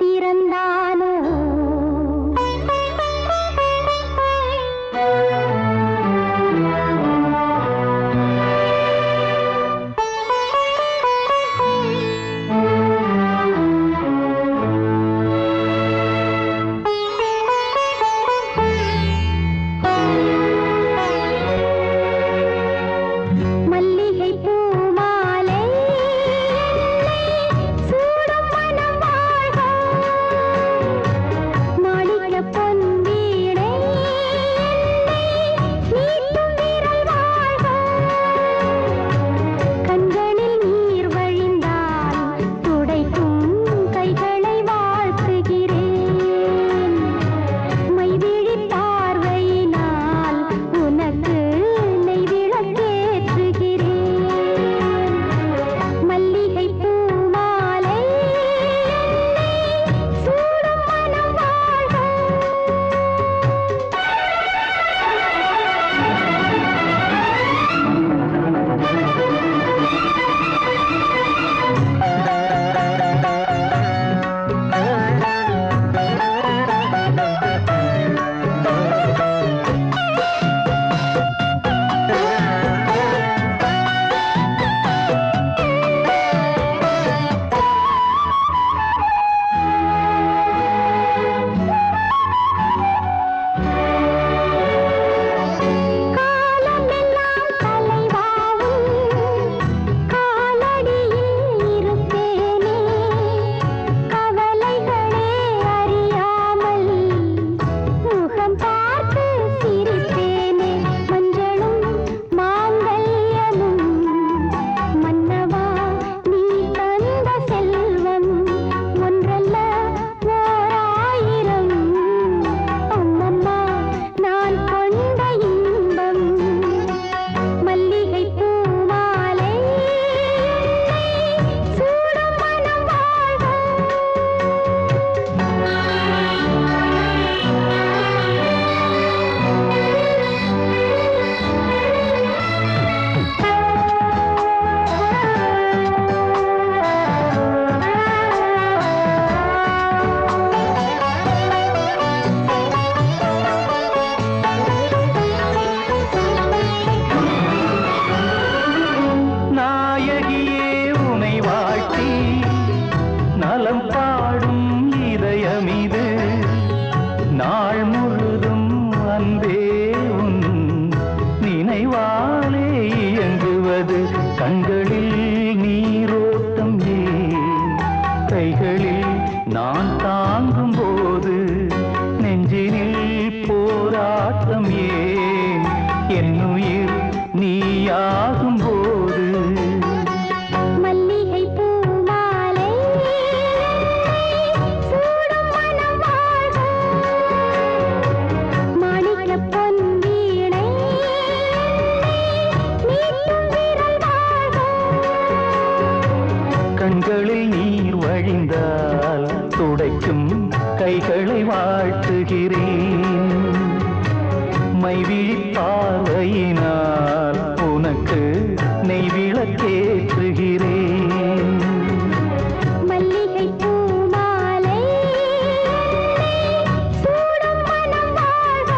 திறந்தானோ கண்களில் நீர் வழிந்தால் துடைக்கும் கைகளை வாழ்த்துகிறேன். மைவிழி பார்வையினால் உனக்கு நெய்விளக்கேற்றுகிறேன். மல்லிகை பூமாலை சூடும் மனம் வாழ்க.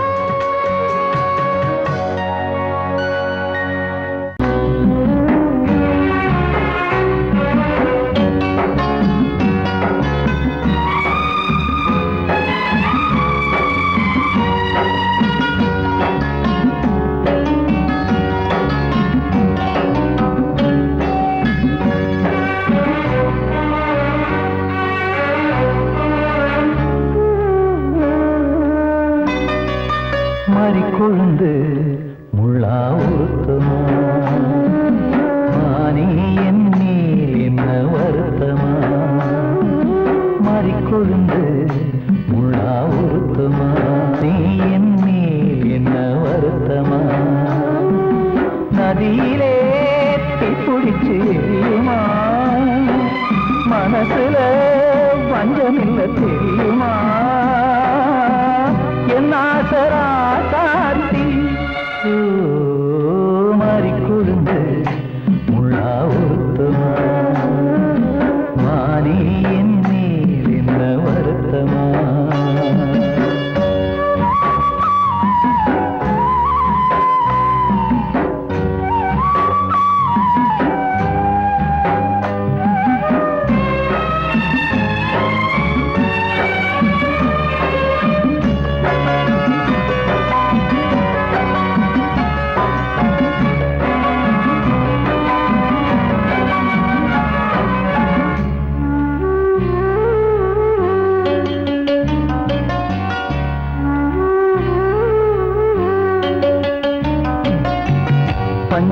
கொழுந்து முள்ளா உருத்தமா மானே என் மேல் என்ன வருத்தமா மாறிக்கொழுந்து முள்ளா உருத்தமா நீ என் மேல் என்ன வருத்தமா நதியிலே பிடிச்சு எரியுமா மனசுல வஞ்சமில்ல தெரியுமா என் ஆசரா காட்டி மாறிக்கொழுந்து முள்ளா உருத்தமா மானே என் மேல் என்ன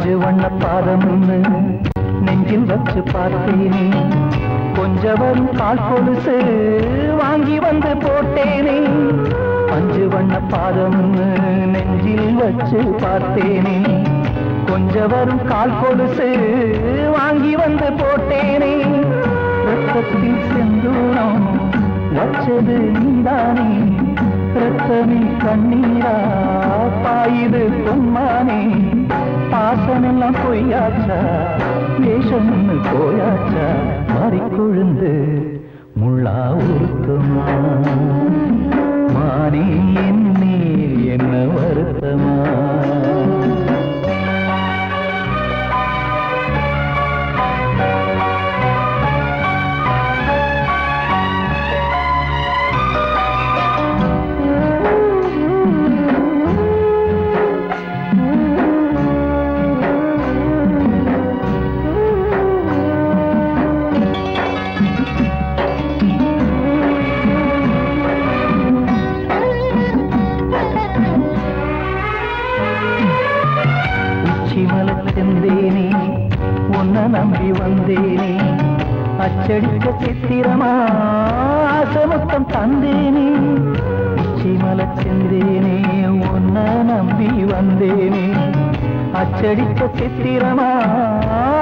பஞ்சு வண்ண பாதம்னு நெஞ்சில் வச்சு பார்த்தேனே, கொஞ்சம் வரும் கால் கொலுசு வாங்கி வந்து போட்டேனே. பஞ்சு வண்ண பாதம்னு நெஞ்சில் வச்சு பார்த்தேனே, கொஞ்சம் வரும் கால் கொலுசு வாங்கி வந்து போட்டேனே. ரத்தத்தில் செந்தூரம் வச்சது நீதானே, ரத்தமே கண்ணீரா பாயுது பொன்மானே. பாசமெல்லாம் பொய்யாச்சா, வேஷம்னு போயாச்சா, மாறிக்கொழுந்து முள்ளா உருத்தமா. மானே என் மேல் என்ன வருத்தமா. செந்தேனே உன்னை நம்பி வந்தேனே, அச்சடிக்க சித்திரமா ஆசமுத்தம் தந்தேனே. உச்சிமல செந்தேனே உன்னை நம்பி வந்தேனே, அச்சடிக்க சித்திரமா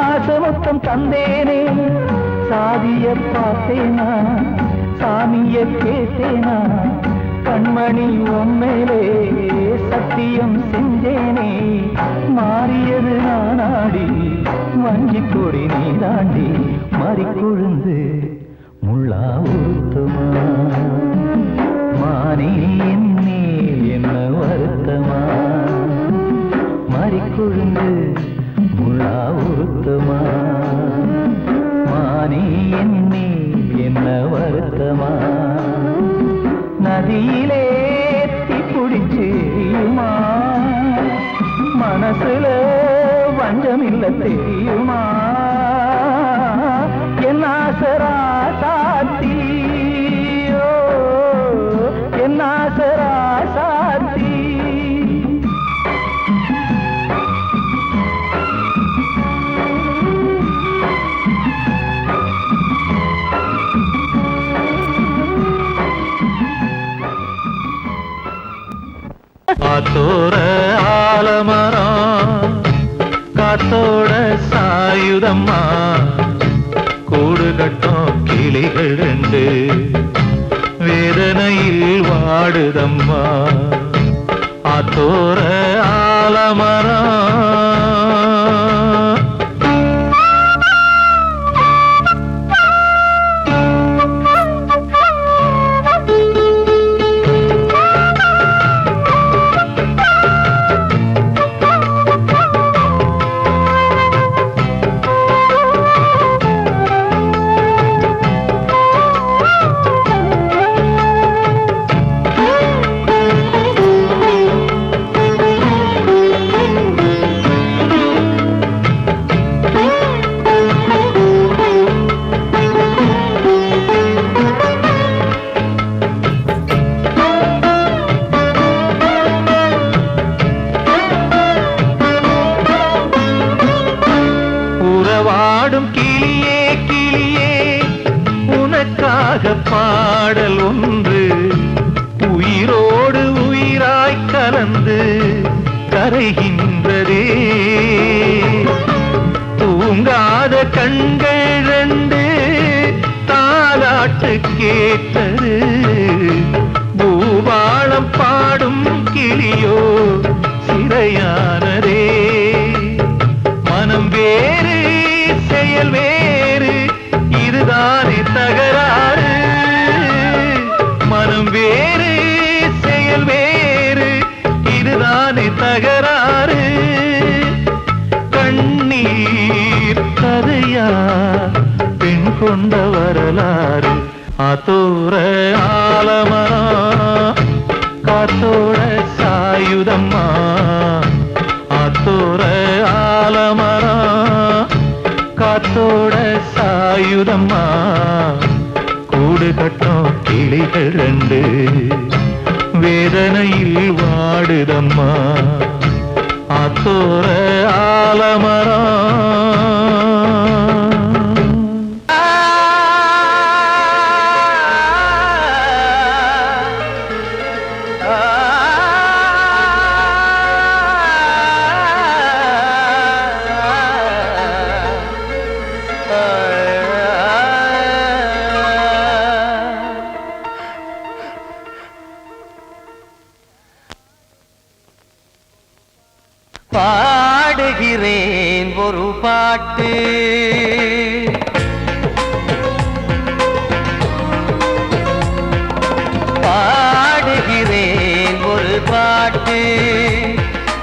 ஆசமுத்தம் தந்தேனே. சாதிய பார்த்தேனா சாமிய கேட்டேனா, கண்மணி உம்மேலே சத்தியம் செஞ்சேனே. மாறியது நானாடி வஞ்சி கொடி நீ தாண்டி, மாறிக்கொழுந்து முள்ளா உருத்தமா. மானே என் மேல் என்ன வருத்தமா, மாறிக்கொழுந்து முள்ளா உருத்தமா. மானே என் மேல் என்ன வருத்தமா. நதியிலே தீப்பிடிச்சுமா, மனசுல வஞ்சமில்ல தெரியுமா. என் ஆசரா சாத்தி, என் ஆசரா சாத்தி. காத்தோட ஆலமரம் காத்தோட சாயுதம்மா, கூடு கட்டும் கிளிகள் ரெண்டு வேதனையில் வாடுதம்மா. ஆத்தோர ஆலமரம் பாடல் ஒன்று உயிரோடு உயிராய் கலந்து கரைகின்றதே. தூங்காத கண்கள் ரெண்டு தாலாட்டு கேட்டது, பூபாளம் பாடும் கிளியோ சிறையானதே. மனம் வேறு செயல் வேறு இதுதானே தகராறு, மனம் வேறு செயல் வேறு இதுதானே தகராறு. கண்ணீர் கதையா பெண் கொண்ட வரலாறு. ஆத்தோர ஆலமரம் காத்தோட சாயுதம்மா, ஆத்தோர ஆலமரம் காத்தோட சாயுதம்மா, கூடு கட்டும் கிளிகள் ரெண்டு வேதனையில் வாடுதம்மா. ஆத்தோர ஆலமரம் பாடுகிறேன் ஒரு பாட்டு பாடுகிறேன் ஒரு பாட்டு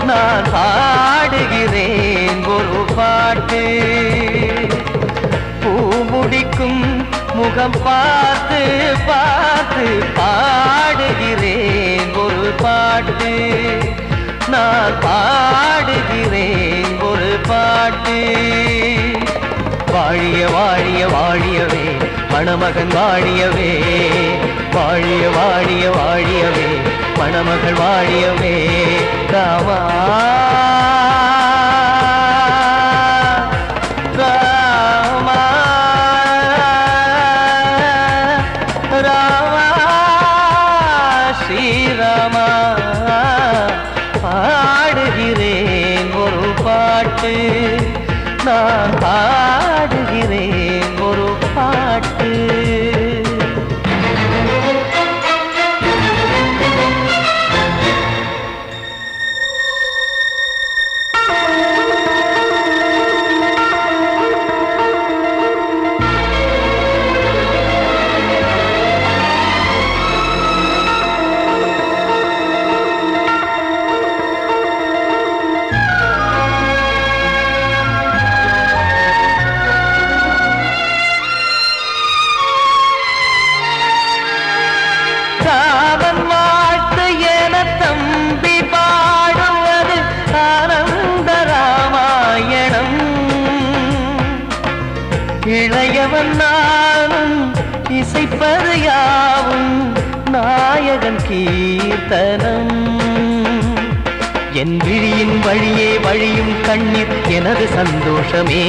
நான் பாடுகிறேன் ஒரு பாட்டு பூ முடிக்கும் முகம் பார்த்து பார்த்து பாடுகிறேன் ஒரு பாட்டு நான் பாடுகிறேன் ஒரு பாட்டு வாழிய வாழிய வாழியவே மணமகன் வாழியவே வாழிய வாழிய வாழியவே மணமகள் வாழியவே ராமா ராமா ராமா ஸ்ரீராமா பாடுகிறேன் ஒரு பாட்டு நான் பாடுகிறேன் ஒரு பாட்டு ராமன் வாழ்த்து என தம்பி பாடுவது ஆனந்த ராமாயணம் இளையவன் நானும் இசைப்பது யாவும் நாயகன் கீர்த்தனம் என் விழியின் வழியே வழியும் கண்ணீர் எனது சந்தோஷமே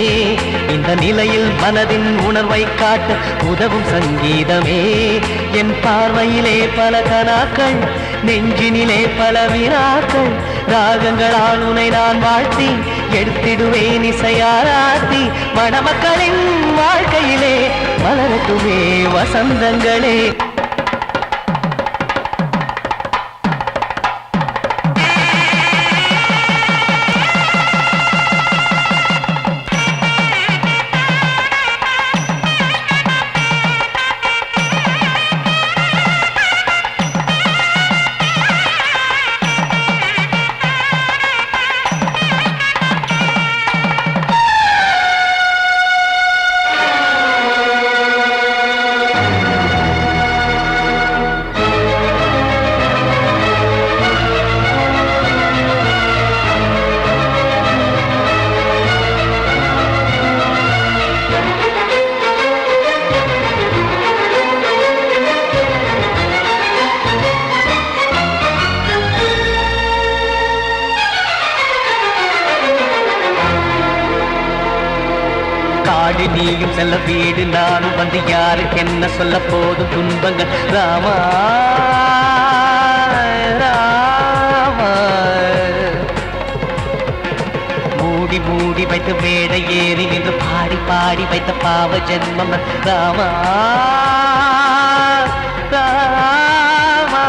இந்த நிலையில் மனதின் உணர்வை காட்ட உதவும் சங்கீதமே என் பார்வையிலே பல கனாக்கள் நெஞ்சினிலே பல வினாக்கள் ராகங்களால் உனை நான் வாழ்த்தி எடுத்திடுவேன் இசையாராத்தி மணமக்களின் வாழ்க்கையிலே மலரட்டுமே வசந்தங்களே காடு நீயும் செல்ல வீடு நானும் வந்து யாருக்கு என்ன சொல்ல போதும் துன்பங்கள் ராமா ராமா மூடி மூடி வைத்து மேடை ஏறி நின்று பாடி பாடி வைத்த பாவ ஜென்மம் ராமா ராமா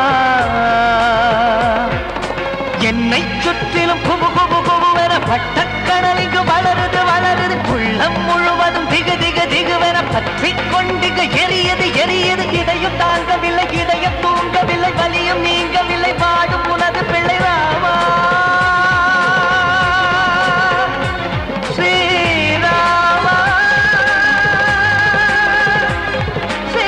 என்னை சுற்றிலும் குபு குபு குபுவென பட்டக்கடல் இங்கு வளருது வளருது உள்ளம் முழுவதும் திகு திகு திகுவென பற்றி கொண்டிகு எரியது எரியது இதையும் தாங்கவில்லை இதயம் தூங்கவில்லை வலியும் நீங்கவில்லை பாடும் உனது பிள்ளை ராமா ஸ்ரீராமா ஸ்ரீ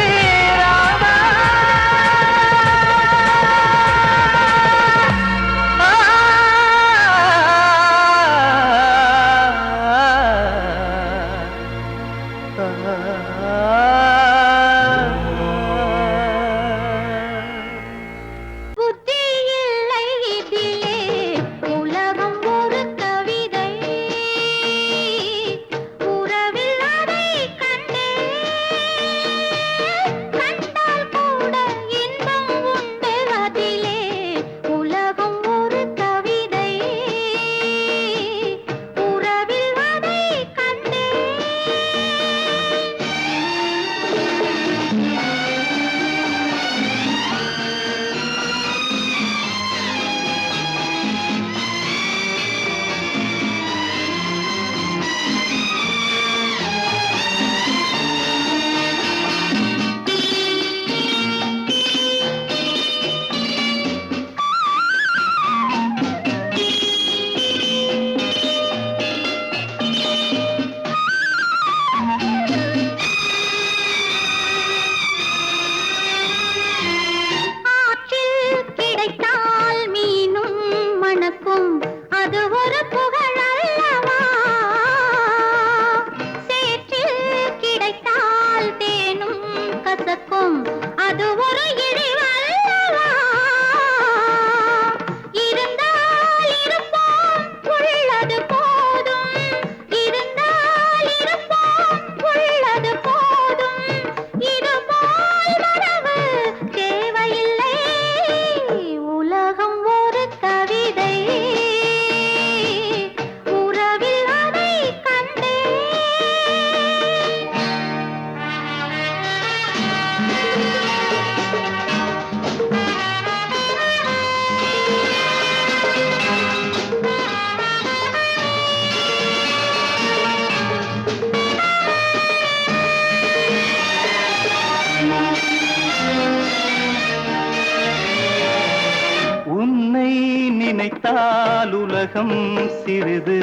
இருந்தால் உலகம் சிறிது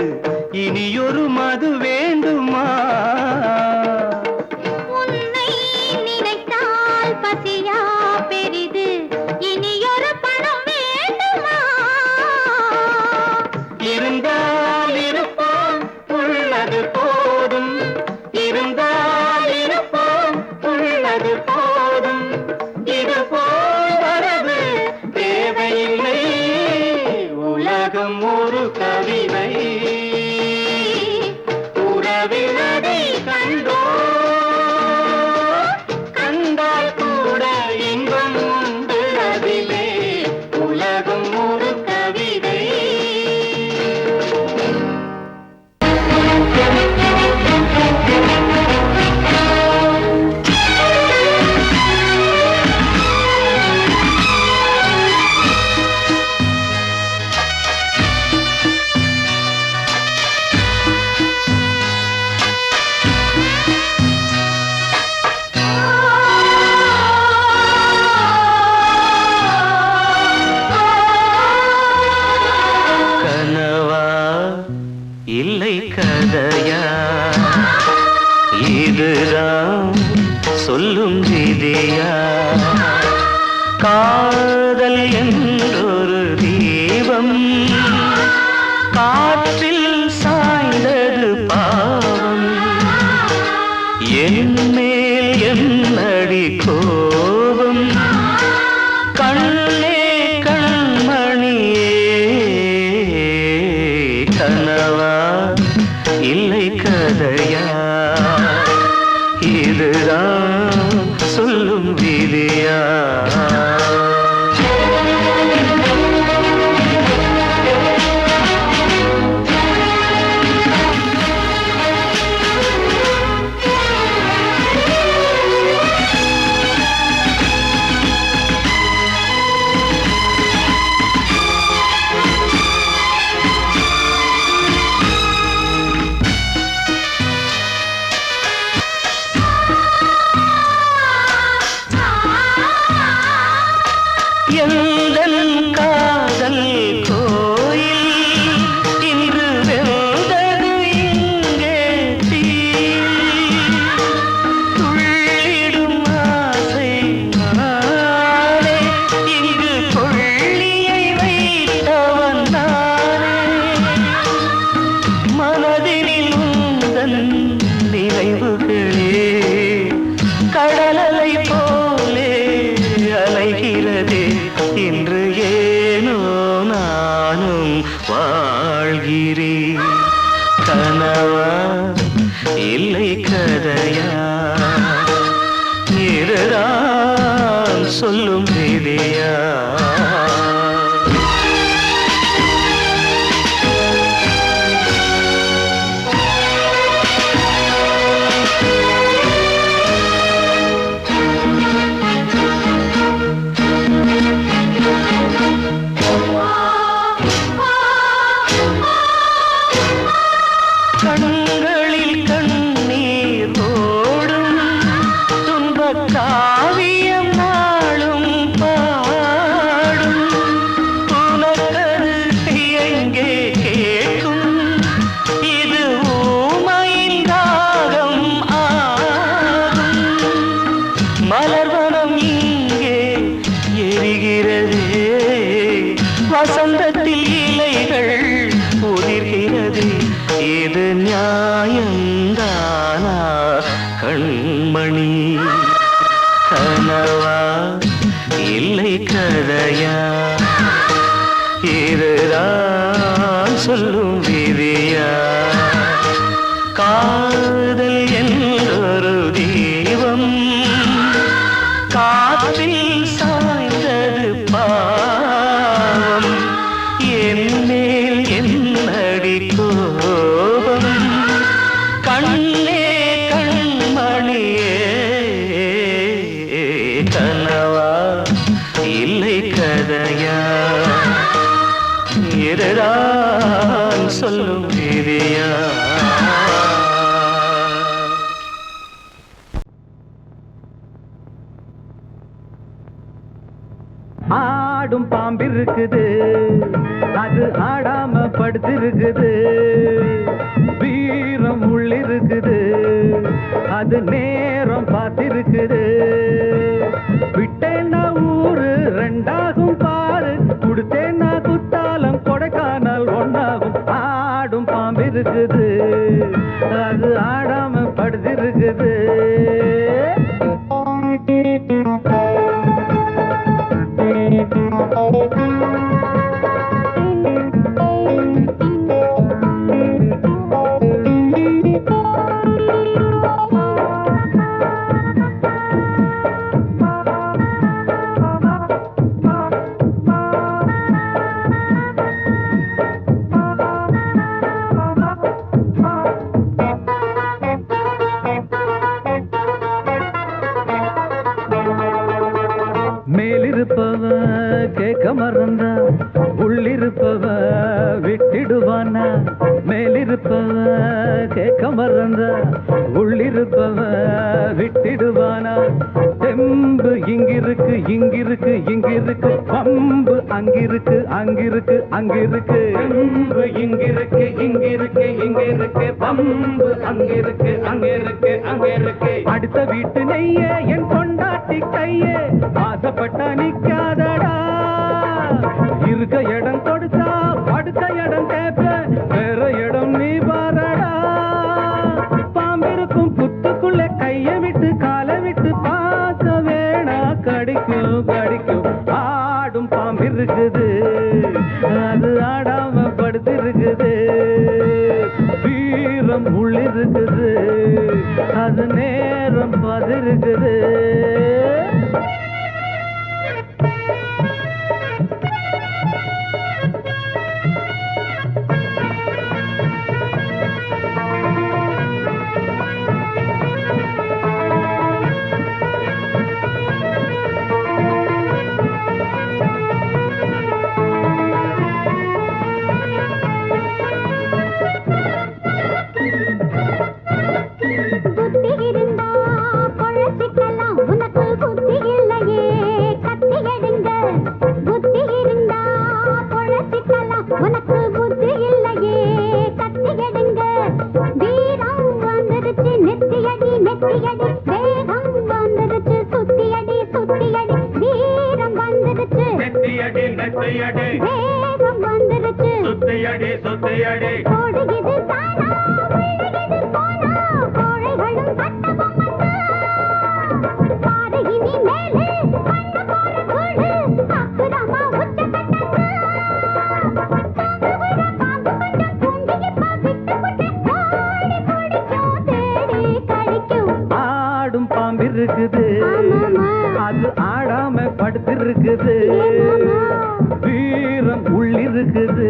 இனியொரு மது வேண்டுமா உன்னை நினைத்தால் பசியா பெரிது இனியொரு பணம் வேண்டுமா இருந்தால் இருப்போம் உள்ளது போதும் இருந்தால் இருப்போம் உள்ளது போதும் இது போல் வரது தேவையில்லை உலகம் ஒரு கவிதை உறவினதை கண்டோ கண்டால் கூட இன்பம் உண்டு அதிலே உலகம் ஒரு கவிதை கனவா இல்லை கதையா இதுதான் சொல்லும் விதியா காதல் என்றொரு தீபம் காற்றில் சாய்ந்தது பாவம் என் மேல் என்னடி கோபம் கண்ணே கண்மணியே கனவா இல்லை கதையா இதுதான் சொல்லும் விதியா எந்தன் காதல் கோயில் இன்று வெந்தது இங்கே தீ துள்ளிடும் ஆசை நானே இங்கு கொள்ளியை வைத்தவன் நானே மனதினில் உந்தன் நினைவுகளே கடலலை போலே அலைகிறதே இன்று ஏனோ நானும் வாழ்கிறேன் கனவா இல்லை கதையா இதுதான் சொல்லும் விதியா கண்களில் கண்ணீர் ஓடும் துன்பக் காவியம் நாளும் பாடும் உனக்கது எங்கே கேட்கும் இது ஊமையின் ராகம் ஆகும் மலர்வனம் இங்கே எரிகிறதே வசந்தத்தில் இலைகள் உதிர்கிறது இது நியாயந்தானா கண்மணி கனவா இல்லை கதையா இதுதான் சொல்லும் விதியா காதல் என்றொரு தீபம் காற்றில் சாய்ந்தது பாவம் என் மேல் என்னடி கோபம் கண்ணே கண்மணியே கனவா இல்லை கதையா இதுதான் சொல்லும் விதியா ஆடும் பாம்பிருக்குது அது ஆடாம படுத்திருக்குது வீரம் உள்ளிருக்குது அது நேரம் பார்த்திருக்குது விட்டேன்னா ஊரு ரெண்டாகும் பாரு கொடுத்தேன்னா குத்தாலம் கொடைக்கானல் ஒன்னாகும் ஆடும் பாம்பு இருக்குது அது ஆடாம படுத்திருக்குது மேலிருப்பவ கேட்க மறந்தா உள்ளிருப்பவ விட்டிடுவானா மேலிருப்பவ கேட்க மறந்தா உள்ளிருப்பவ விட்டிடுவானா தெம்பு இங்கிருக்கு இங்கிருக்கு இங்கிருக்கு பம்பு அங்கிருக்கு அங்கிருக்கு அங்கிருக்கு தெம்பு இங்கிருக்கு இங்கிருக்கு இங்கிருக்கு பம்பு அங்கிருக்கு அங்கிருக்கு அங்கிருக்கு அடுத்த வீட்டு நெய்ய என் கொண்டாட்டி கையே ஆசைப்பட்டா நிக்காதடா இருக்க இடம் கொடுத்தா படுக்க இடம் கேட்ப வேற இடம் நீ பாரடா பாம்பிருக்கும் புத்துக்குள்ள கைய விட்டு காலை விட்டு பார்க்க வேணா கடிக்கும் கடிக்கும் ஆடும் பாம்பிருக்குது அது ஆடாம படுத்திருக்குது வீரம் உள்ளிருக்குது அது நேரம் பதிருக்குது இருக்குது அது ஆடாம படுத்திருக்குது வீரம் உள்ளிருக்குது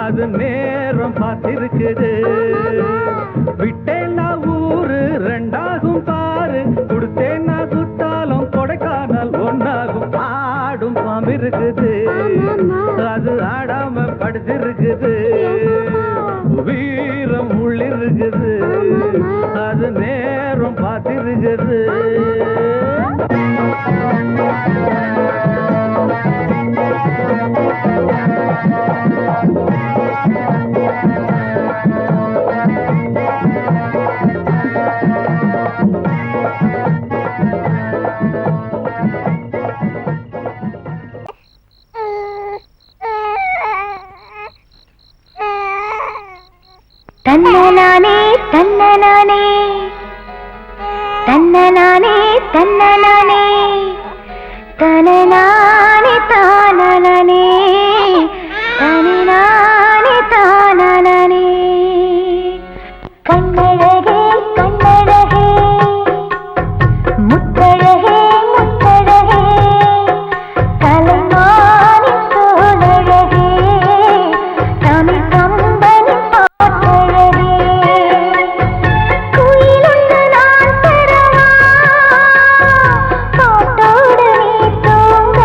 அது நேரம் பார்த்திருக்குது விட்டேன்னா ஊரு ரெண்டாகும் பாரு கொடுத்தேன்னா குத்தாலம் கொடைக்கானல் ஒன்னாகும் ஆடும் பாம்பு இருக்குது அது ஆடாம படுத்திருக்குது வீரம் உள்ளிருக்குது அது நேரம் பார்த்திருக்குது தன்னனானே தன்னனானே தன்னனானே தன்னனானே தனனானே தானனானே தனனானே தானனானே கண்ணழகே கண்ணழகே முத்தழகே முத்தழகே கலைமானி தோழழகே தமிழ் கம்பனி பாட்டழகே குயிலுண்டு நான் பெறவா பாட்டோடு நீ தூங்க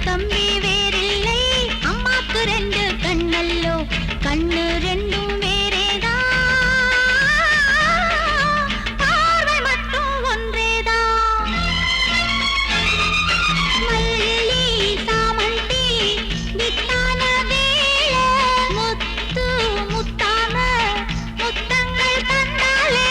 தம்பி வேறில்லை அம்மாக்கு ரெண்டு கண்ணல்லோ கண்ணு ரெண்டும் வேறேதான் பார்வை மட்டும் ஒன்றேதான் மல்லி சாமந்தி வித்தான வேளை முத்து முத்தான முத்தங்கள் தந்தாலே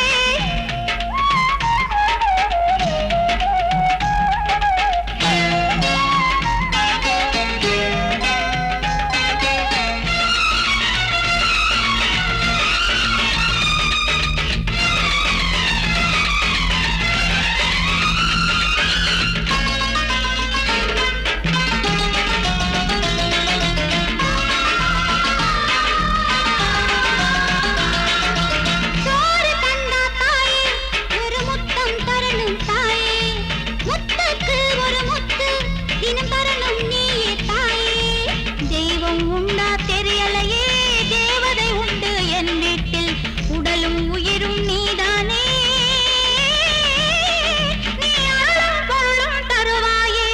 சோறு தந்தா தாயே ஒரு முத்தம் தரணும் தாயே முத்துக்கு ஒரு முத்து தினம் தரணும் நீயே தாயே தெய்வம் உண்டா தெரியலையே தேவதை உண்டு என் வீட்டில் உடலும் உயிரும் நீதானே நீ அருளும் பொருளும் தருவாயே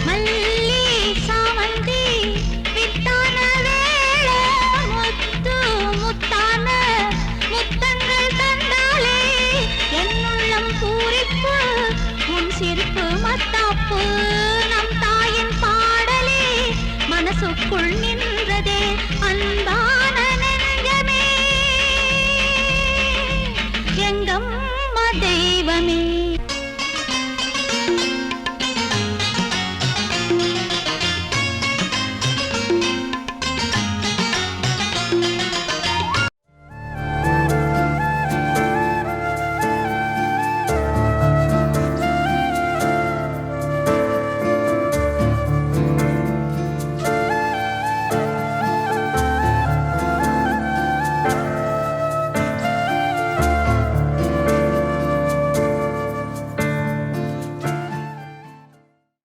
மல்லி சாமந்தி வித்தான வேளை முத்து முத்தான முத்தங்கள் தந்தாலே என்னுள்ளம் பூரிப்பு உன் சிரிப்பு மத்தாப்பு நம் தாயின் பாடலே மனசுக்குள்